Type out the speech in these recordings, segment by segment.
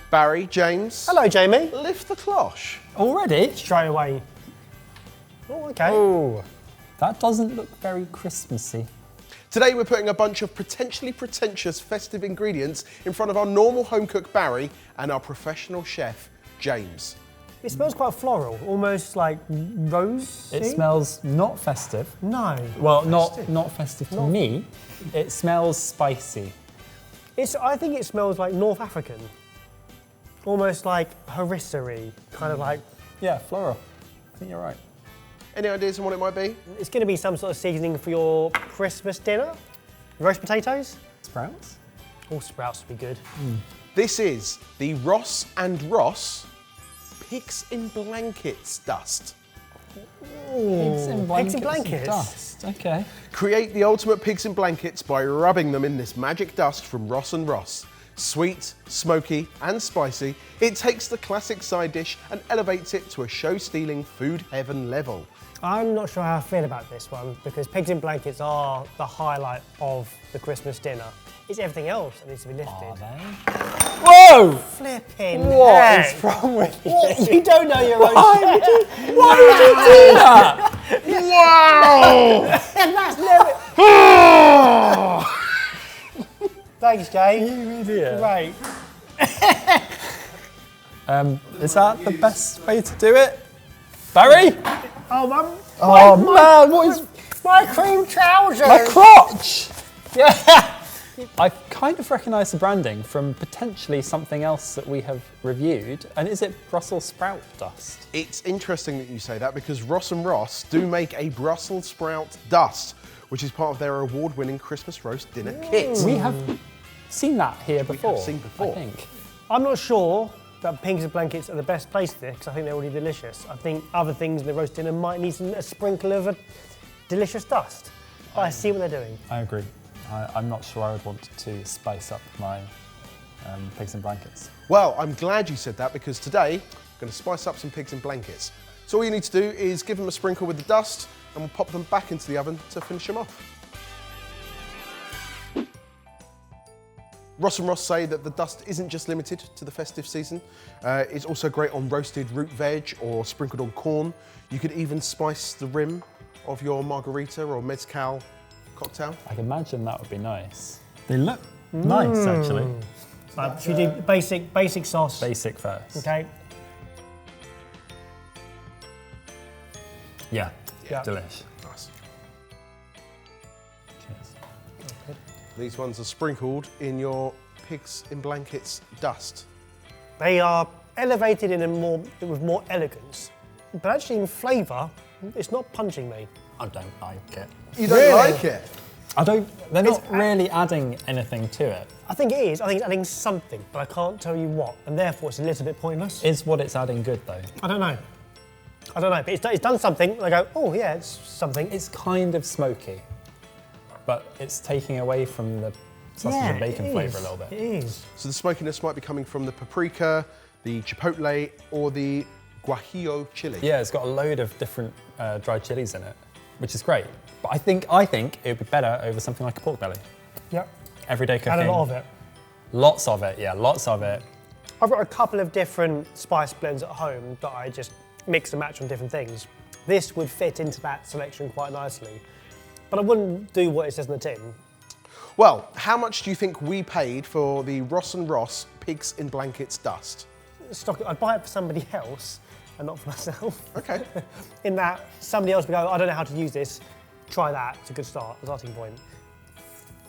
Barry, James. Hello, Jamie. Lift the cloche. Already? Straight away. Oh, okay. Oh, that doesn't look very Christmassy. Today we're putting a bunch of potentially pretentious festive ingredients in front of our normal home cook Barry and our professional chef James. It smells quite floral, almost like rose. It smells not festive. No. Well, not festive to me. It smells spicy. I think it smells like North African. Almost like harissa-y, kind of like... Yeah, floral. I think you're right. Any ideas on what it might be? It's going to be some sort of seasoning for your Christmas dinner. Roast potatoes. Sprouts? All sprouts would be good. This is the Ross and Ross Pigs in Blankets dust. Pigs in blankets. Pigs in blankets. Dust. Okay. Create the ultimate pigs in blankets by rubbing them in this magic dust from Ross and Ross. Sweet, smoky and spicy, it takes the classic side dish and elevates it to a show-stealing food heaven level. I'm not sure how I feel about this one because pigs in blankets are the highlight of the Christmas dinner. It's everything else that needs to be lifted. Are they? Whoa! Flipping What heck. is wrong with you? What? You don't know your own Why chef. would you do that? Wow! And that's no... Thanks, Jay. You idiot. Great. Is that the best way to do it? Barry? Oh, Man, what is my cream trousers. my crotch? Yeah. I kind of recognise the branding from potentially something else that we have reviewed. And is it Brussels sprout dust? It's interesting that you say that because Ross and Ross do make a Brussels sprout dust, which is part of their award-winning Christmas roast dinner kit. We have seen that here before. seen before. I think. I'm not sure that pigs in blankets are the best place for this because I think they're already delicious. I think other things in the roast dinner might need a sprinkle of a delicious dust. But I see what they're doing. I agree. I'm not sure I would want to spice up my pigs in blankets. Well, I'm glad you said that because today I'm going to spice up some pigs in blankets. So all you need to do is give them a sprinkle with the dust and we'll pop them back into the oven to finish them off. Ross and Ross say that the dust isn't just limited to the festive season. It's also great on roasted root veg or sprinkled on corn. You could even spice the rim of your margarita or mezcal cocktail. I can imagine that would be nice. They look nice, actually. Should we do basic sauce? Basic first. Okay. Yeah. Yeah. Delish. Nice. Cheers. These ones are sprinkled in your pigs in blankets dust. They are elevated with more elegance, but actually in flavour, it's not punching me. I don't like it. You don't Really? like it? They're not really adding anything to it. I think it is. I think it's adding something, but I can't tell you what, and therefore it's a little bit pointless. Is what it's adding good, though? I don't know, but it's done something, and I go, oh yeah, it's something. It's kind of smoky, but it's taking away from the sausage and bacon flavour a little bit. It is. So the smokiness might be coming from the paprika, the chipotle, or the guajillo chili. Yeah, it's got a load of different dried chilies in it, which is great. But I think it would be better over something like a pork belly. Yep. Everyday cooking. And a lot of it. Lots of it, yeah, lots of it. I've got a couple of different spice blends at home that I just mix and match on different things. This would fit into that selection quite nicely, but I wouldn't do what it says in the tin. Well, how much do you think we paid for the Ross and Ross Pigs in Blankets dust? Stock it. I'd buy it for somebody else and not for myself. Okay. In that somebody else would go, I don't know how to use this. Try that. It's a good starting point.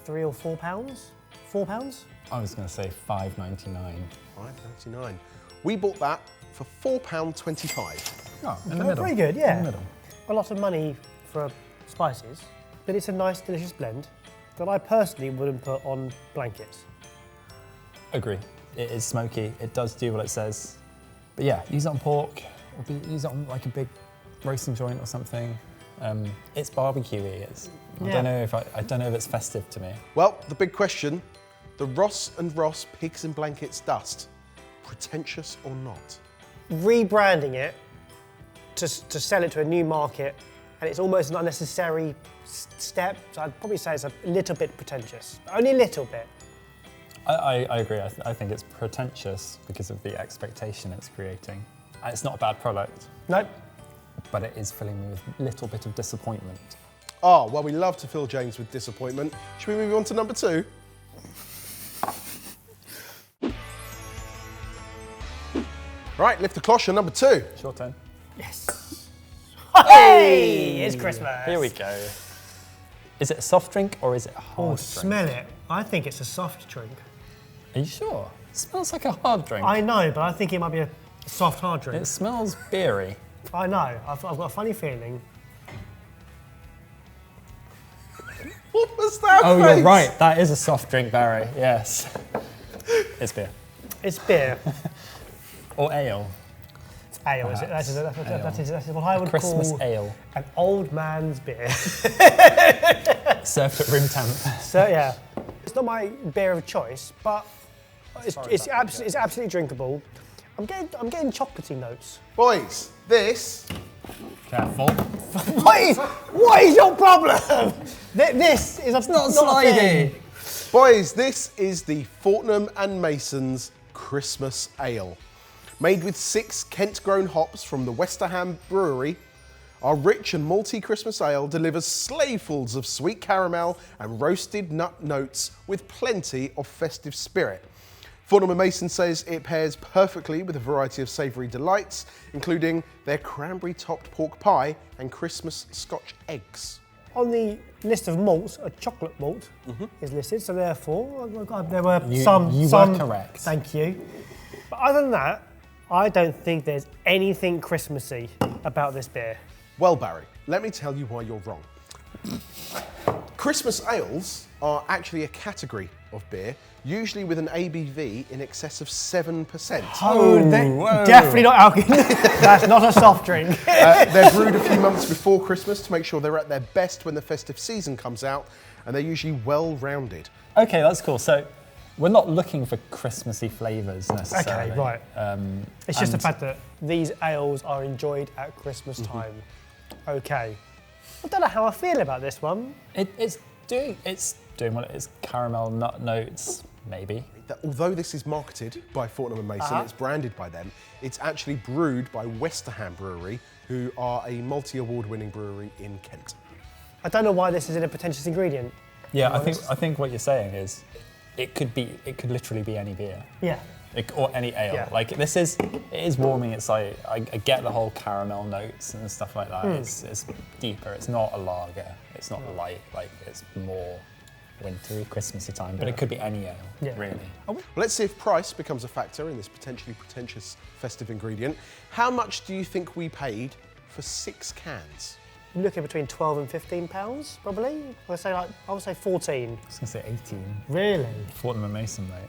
£3 or £4? £4? I was going to say $5.99. $5.99. We bought that for £4.25. Oh, in the middle. Pretty good, yeah. In the middle. A lot of money for spices, but it's a nice, delicious blend that I personally wouldn't put on blankets. Agree. It is smoky. It does do what it says. But yeah, use it on pork, or use it on like a big roasting joint or something. It's barbecue-y. I don't know if it's festive to me. Well, the big question, the Ross and Ross Pigs in Blankets dust, pretentious or not? Rebranding it to sell it to a new market, and it's almost an unnecessary step. So I'd probably say it's a little bit pretentious. Only a little bit. I agree. I think it's pretentious because of the expectation it's creating. And it's not a bad product, Nope. but it is filling me with a little bit of disappointment. Oh, well, we love to fill James with disappointment. Should we move on to number 2? Right, lift the cloche on number 2. It's your turn. Yes. Hey! It's Christmas. Here we go. Is it a soft drink or is it a hard Oh, drink? smell it. I think it's a soft drink. Are you sure? It smells like a hard drink. I know, but I think it might be a soft hard drink. It smells beery. I know. I've got a funny feeling. What was that Oh, face? you're right. That is a soft drink, Barry. Yes. It's beer. It's beer. Or ale. It's ale, is it? That is what I would Christmas call ale. an old man's beer. Served at room temp. So yeah, it's not my beer of choice, but it's absolutely drinkable. I'm getting chocolatey notes. Boys, this Careful. What is your problem? This is not slidey. a thing. Boys, this is the Fortnum and Mason's Christmas Ale. Made with 6 Kent-grown hops from the Westerham Brewery, our rich and malty Christmas ale delivers sleighfuls of sweet caramel and roasted nut notes with plenty of festive spirit. Fortnum and Mason says it pairs perfectly with a variety of savoury delights, including their cranberry-topped pork pie and Christmas Scotch eggs. On the list of malts, a chocolate malt is listed, so therefore there were some. You were correct. Thank you. But other than that, I don't think there's anything Christmassy about this beer. Well, Barry, let me tell you why you're wrong. Christmas ales are actually a category of beer, usually with an ABV in excess of 7%. Definitely not alcohol. That's not a soft drink. They're brewed a few months before Christmas to make sure they're at their best when the festive season comes out, and they're usually well-rounded. Okay, that's cool. So we're not looking for Christmassy flavours necessarily. Okay, right. It's just the fact that these ales are enjoyed at Christmas time. Okay. I don't know how I feel about this one. It's doing what it is. Caramel nut notes, maybe. Although this is marketed by Fortnum and Mason, it's branded by them, it's actually brewed by Westerham Brewery, who are a multi-award-winning brewery in Kent. I don't know why this is in a pretentious ingredient. Yeah, I think what you're saying is it could literally be any beer. Yeah. Or any ale. Yeah. Like it is warming. It's like I get the whole caramel notes and stuff like that. It's deeper. It's not a lager. It's not light. Like it's more wintry, Christmassy time. But it could be any ale, really. Well, let's see if price becomes a factor in this potentially pretentious festive ingredient. How much do you think we paid for 6 cans? You're looking between 12 and 15 pounds, probably. I would say 14. I was gonna say 18. Really? Fortnum and Mason, mate.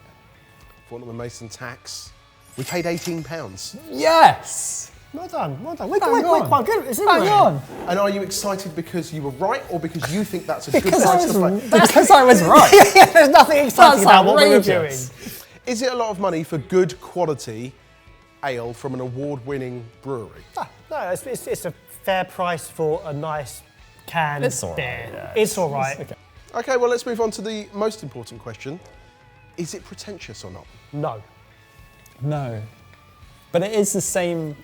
Fortnum and Mason tax. We paid £18. Yes. Well done, well done. We're quite good at this, isn't we? Hang on. And are you excited because you were right, or because you think that's a good price to pay? Because I was right. There's nothing exciting That's about what we were doing. outrageous. Is it a lot of money for good quality ale from an award-winning brewery? No, it's a fair price for a nice canned It's all right, beer. yeah. It's all right. Okay. Okay, well, let's move on to the most important question. Is it pretentious or not? No. No. But it is the same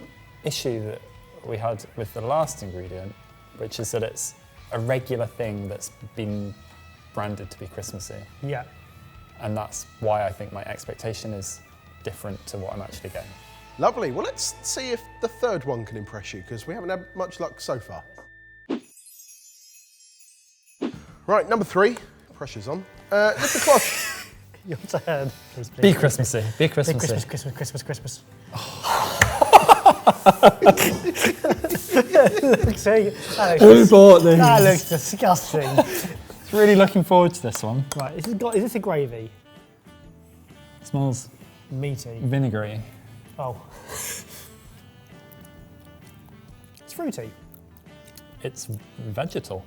issue that we had with the last ingredient, which is that it's a regular thing that's been branded to be Christmassy. Yeah. And that's why I think my expectation is different to what I'm actually getting. Lovely. Well, let's see if the third one can impress you, because we haven't had much luck so far. Right, number 3. Pressure's on. Lift the cloche. Your turn. Please, Be Christmassy. Be Big Christmassy. Christmas. Who bought these? That looks disgusting. Really looking forward to this one. Right, is this a gravy? It smells Meaty. vinegary. Oh. It's fruity. It's vegetal.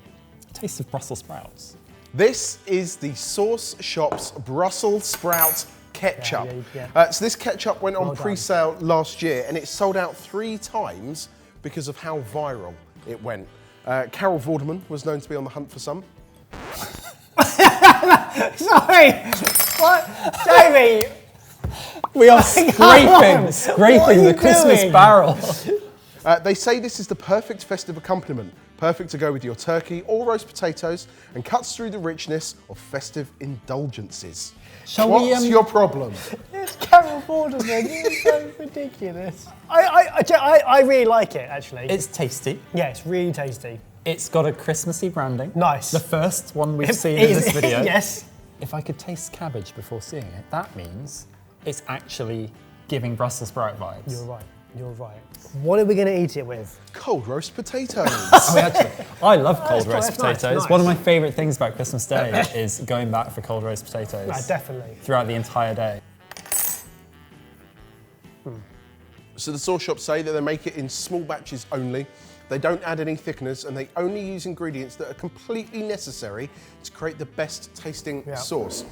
Taste of Brussels sprouts. This is the Sauce Shop's Brussels Sprout Ketchup. Yeah. So this ketchup went on Well done. pre-sale last year, and it sold out 3 times because of how viral it went. Carol Vorderman was known to be on the hunt for some. Sorry! What? Jamie! We are scraping the Christmas doing? barrel. They say this is the perfect festive accompaniment, perfect to go with your turkey or roast potatoes, and cuts through the richness of festive indulgences. What's your problem? It's Carol Borderman. It's so ridiculous. I really like it, actually. It's tasty. Yeah, it's really tasty. It's got a Christmassy branding. Nice. The first one we've seen in this video. Yes. If I could taste cabbage before seeing it, that means it's actually giving Brussels sprout vibes. You're right. You're right. What are we going to eat it with? Cold roast potatoes. I love cold roast that's nice, potatoes. nice. One of my favourite things about Christmas Day is going back for cold roast potatoes. Definitely. Throughout the entire day. So the sauce shops say that they make it in small batches only. They don't add any thickeners, and they only use ingredients that are completely necessary to create the best tasting sauce.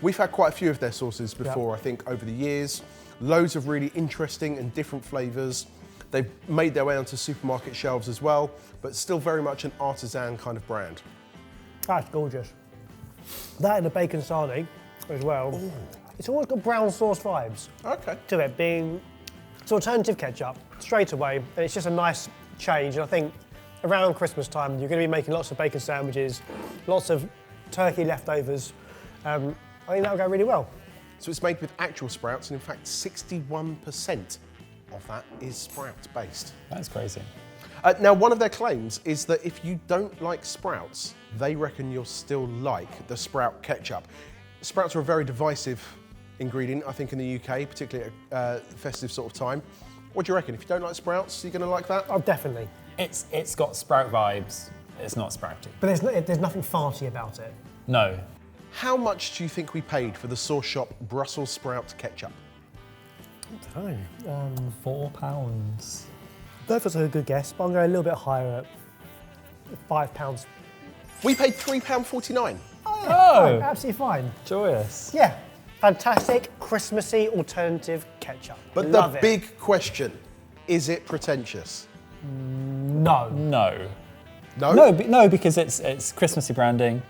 We've had quite a few of their sauces before, I think, over the years. Loads of really interesting and different flavours. They've made their way onto supermarket shelves as well, but still very much an artisan kind of brand. That's gorgeous. That and the bacon sarnie as well. Ooh. It's always got brown sauce vibes to it, being it's alternative ketchup straight away, and it's just a nice change. And I think around Christmas time, you're going to be making lots of bacon sandwiches, lots of turkey leftovers. I think that'll go really well. So it's made with actual sprouts, and in fact 61% of that is sprout based. That's crazy. Now, one of their claims is that if you don't like sprouts, they reckon you'll still like the sprout ketchup. Sprouts are a very divisive ingredient, I think, in the UK, particularly at festive sort of time. What do you reckon? If you don't like sprouts, you're going to like that? Oh, definitely. It's got sprout vibes. It's not sprouty. But there's nothing farty about it. No. How much do you think we paid for the sauce shop Brussels sprout ketchup? I don't know. £4. I don't know if that's a good guess, but I'm going a little bit higher at £5. We paid £3.49. Oh, absolutely fine. Joyous. Yeah, fantastic Christmassy alternative ketchup. But Love the it. big question, is it pretentious? No. No. No? No, because it's Christmassy branding,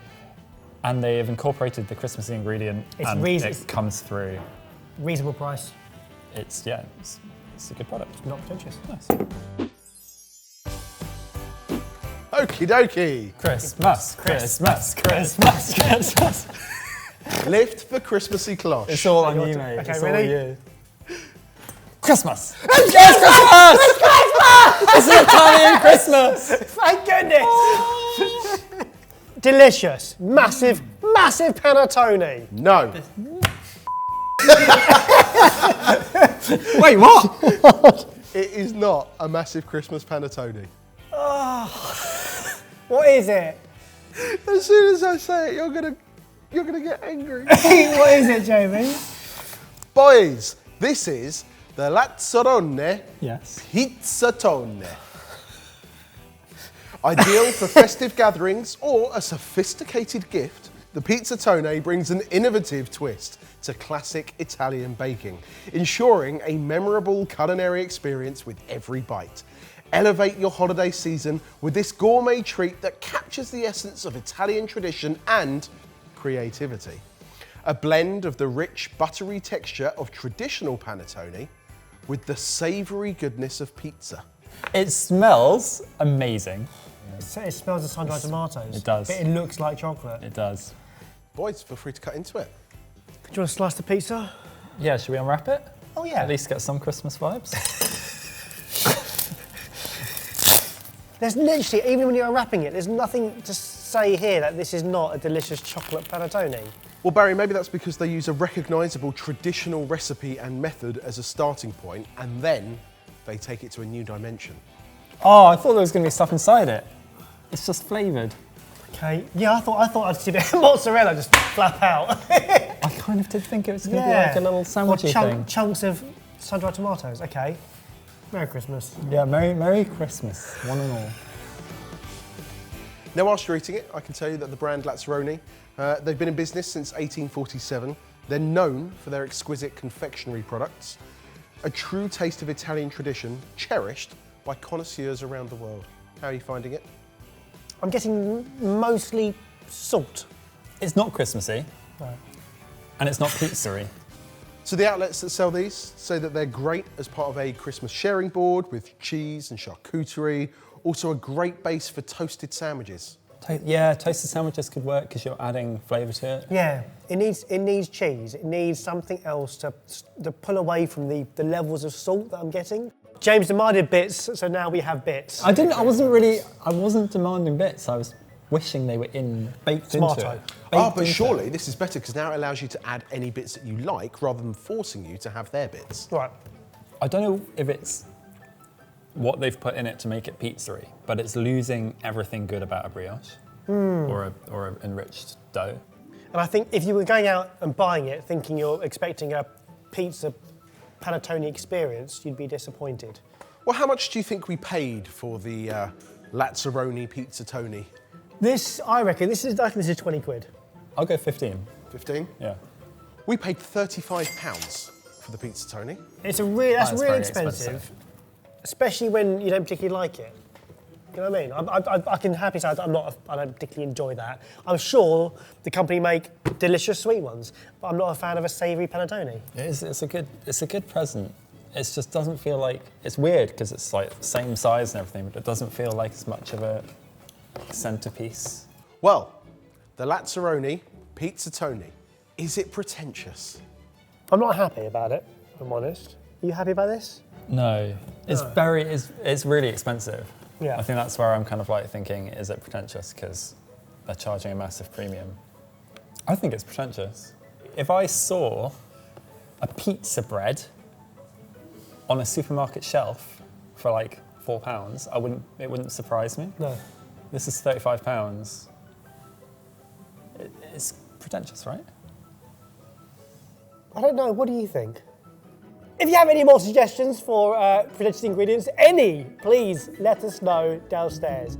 and they have incorporated the Christmassy ingredient, and it comes through. Reasonable price. It's a good product. Not pretentious. Nice. Okie dokie. Christmas, Christmas, Christmas, Christmas. Lift the Christmassy cloche. It's all on you, mate. Okay, it's all ready? you. Christmas! Yes, Christmas! It's an Italian Christmas! Thank goodness! Delicious. Massive, massive panettone. No. Wait, what? It is not a massive Christmas panettone. What is it? As soon as I say it, you're gonna get angry. What is it, Jamie? Boys, this is the Lazzarone Yes. Pizzatone. Ideal for festive gatherings or a sophisticated gift, the Pizzatone brings an innovative twist to classic Italian baking, ensuring a memorable culinary experience with every bite. Elevate your holiday season with this gourmet treat that captures the essence of Italian tradition and creativity. A blend of the rich, buttery texture of traditional panettone with the savoury goodness of pizza. It smells amazing. It smells of sun-dried tomatoes. It does. But it looks like chocolate. It does. Boys, feel free to cut into it. Do you want to slice the pizza? Yeah, should we unwrap it? Oh, yeah. At least get some Christmas vibes. There's literally, even when you're unwrapping it, there's nothing to say here that this is not a delicious chocolate panettone. Well, Barry, maybe that's because they use a recognisable traditional recipe and method as a starting point, and then they take it to a new dimension. Oh, I thought there was going to be stuff inside it. It's just flavoured. Okay. Yeah, I thought I'd see a bit of mozzarella just flap out. I kind of did think it was going to be like a little sandwichy thing. Chunks of sun-dried tomatoes. Okay. Merry Christmas. Yeah, Merry Christmas, one and all. Now, whilst you're eating it, I can tell you that the brand Lazzarone, they've been in business since 1847. They're known for their exquisite confectionery products, a true taste of Italian tradition, cherished by connoisseurs around the world. How are you finding it? I'm getting mostly salt. It's not Christmassy. No. And it's not pizzery. So the outlets that sell these say that they're great as part of a Christmas sharing board with cheese and charcuterie, also a great base for toasted sandwiches. Yeah, toasted sandwiches could work because you're adding flavour to it. Yeah, it needs cheese. It needs something else to pull away from the levels of salt that I'm getting. James demanded bits, so now we have bits. I wasn't demanding bits. I was wishing they were baked into it. But surely this is better because now it allows you to add any bits that you like rather than forcing you to have their bits. Right. I don't know if it's what they've put in it to make it pizzery, but it's losing everything good about a brioche or an enriched dough. And I think if you were going out and buying it thinking you're expecting a pizza panettone experience, you'd be disappointed. Well, how much do you think we paid for the Lazzaroni Pizza Tony? I reckon this is 20 quid. I'll go 15. 15? Yeah. We paid £35 for the Pizza Tony. That's really very expensive, especially when you don't particularly like it. You know what I mean? I can happily say I don't particularly enjoy that. I'm sure the company make delicious sweet ones, but I'm not a fan of a savoury panettone. It's a good present. It just doesn't feel like, it's weird because it's like the same size and everything, but it doesn't feel like as much of a centerpiece. Well, the Lazzaroni Pizza Tony, is it pretentious? I'm not happy about it, if I'm honest. Are you happy about this? No, it's really expensive. Yeah. I think that's where I'm kind of like thinking, is it pretentious because they're charging a massive premium? I think it's pretentious. If I saw a pizza bread on a supermarket shelf for like £4, it wouldn't surprise me. No. This is £35. It's pretentious, right? I don't know, what do you think? If you have any more suggestions for Pretentious Ingredients, please let us know downstairs.